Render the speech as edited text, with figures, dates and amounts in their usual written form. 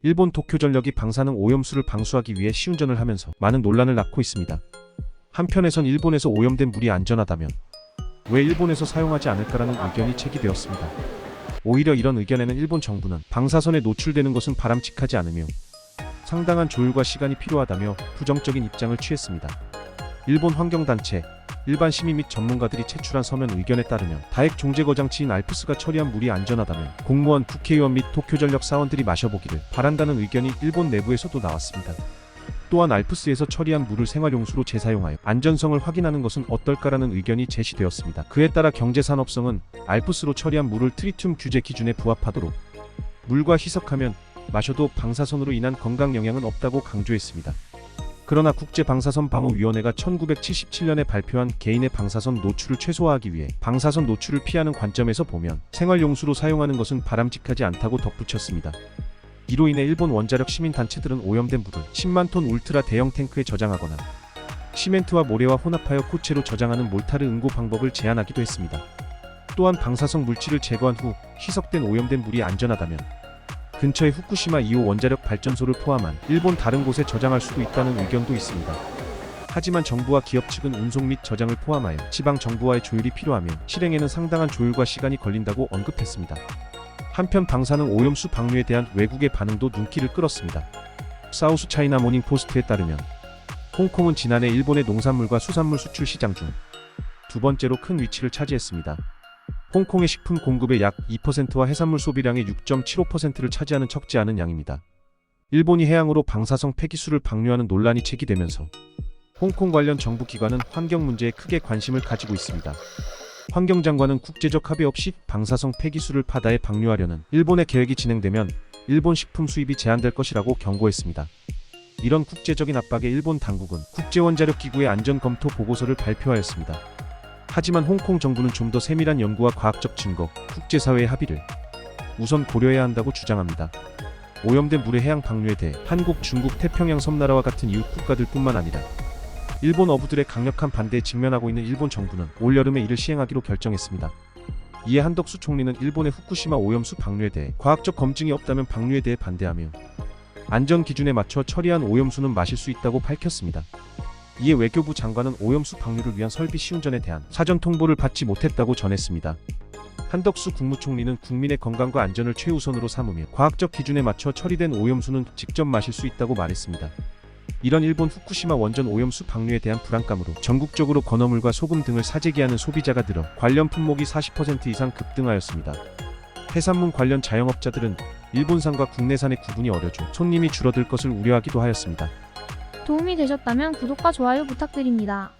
일본 도쿄전력이 방사능 오염수를 방수하기 위해 시운전을 하면서 많은 논란을 낳고 있습니다. 한편에선 일본에서 오염된 물이 안전하다면 왜 일본에서 사용하지 않을까라는 의견이 제기되었습니다. 오히려 이런 의견에는 일본 정부는 방사선에 노출되는 것은 바람직하지 않으며 상당한 조율과 시간이 필요하다며 부정적인 입장을 취했습니다. 일본 환경단체, 일반 시민 및 전문가들이 제출한 서면 의견에 따르면 다액 종제거 장치인 알프스가 처리한 물이 안전하다면 공무원, 국회의원 및 도쿄전력 사원들이 마셔보기를 바란다는 의견이 일본 내부에서도 나왔습니다. 또한 알프스에서 처리한 물을 생활용수로 재사용하여 안전성을 확인하는 것은 어떨까라는 의견이 제시되었습니다. 그에 따라 경제산업성은 알프스로 처리한 물을 트리튬 규제 기준에 부합하도록 물과 희석하면 마셔도 방사선으로 인한 건강 영향은 없다고 강조했습니다. 그러나 국제방사선방어위원회가 1977년에 발표한 개인의 방사선 노출을 최소화하기 위해 방사선 노출을 피하는 관점에서 보면 생활용수로 사용하는 것은 바람직하지 않다고 덧붙였습니다. 이로 인해 일본 원자력 시민단체들은 오염된 물을 10만 톤 울트라 대형 탱크에 저장하거나 시멘트와 모래와 혼합하여 코체로 저장하는 몰타르 응고 방법을 제안하기도 했습니다. 또한 방사성 물질을 제거한 후 희석된 오염된 물이 안전하다면 근처의 후쿠시마 2호 원자력 발전소를 포함한 일본 다른 곳에 저장할 수도 있다는 의견도 있습니다. 하지만 정부와 기업 측은 운송 및 저장을 포함하여 지방 정부와의 조율이 필요하며 실행에는 상당한 조율과 시간이 걸린다고 언급했습니다. 한편 방사능 오염수 방류에 대한 외국의 반응도 눈길을 끌었습니다. 사우스 차이나 모닝 포스트에 따르면 홍콩은 지난해 일본의 농산물과 수산물 수출 시장 중 두 번째로 큰 위치를 차지했습니다. 홍콩의 식품 공급의 약 2%와 해산물 소비량의 6.75%를 차지하는 적지 않은 양입니다. 일본이 해양으로 방사성 폐기수를 방류하는 논란이 제기되면서 홍콩 관련 정부 기관은 환경 문제에 크게 관심을 가지고 있습니다. 환경장관은 국제적 합의 없이 방사성 폐기수를 바다에 방류하려는 일본의 계획이 진행되면 일본 식품 수입이 제한될 것이라고 경고했습니다. 이런 국제적인 압박에 일본 당국은 국제원자력기구의 안전검토 보고서를 발표하였습니다. 하지만 홍콩 정부는 좀 더 세밀한 연구와 과학적 증거, 국제사회의 합의를 우선 고려해야 한다고 주장합니다. 오염된 물의 해양 방류에 대해 한국, 중국, 태평양 섬나라와 같은 이웃 국가들뿐만 아니라 일본 어부들의 강력한 반대에 직면하고 있는 일본 정부는 올여름에 이를 시행하기로 결정했습니다. 이에 한덕수 총리는 일본의 후쿠시마 오염수 방류에 대해 과학적 검증이 없다면 방류에 대해 반대하며 안전 기준에 맞춰 처리한 오염수는 마실 수 있다고 밝혔습니다. 이에 외교부 장관은 오염수 방류를 위한 설비 시운전에 대한 사전 통보를 받지 못했다고 전했습니다. 한덕수 국무총리는 국민의 건강과 안전을 최우선으로 삼으며 과학적 기준에 맞춰 처리된 오염수는 직접 마실 수 있다고 말했습니다. 이런 일본 후쿠시마 원전 오염수 방류에 대한 불안감으로 전국적으로 건어물과 소금 등을 사재기하는 소비자가 늘어 관련 품목이 40% 이상 급등하였습니다. 해산물 관련 자영업자들은 일본산과 국내산의 구분이 어려져 손님이 줄어들 것을 우려하기도 하였습니다. 도움이 되셨다면 구독과 좋아요 부탁드립니다.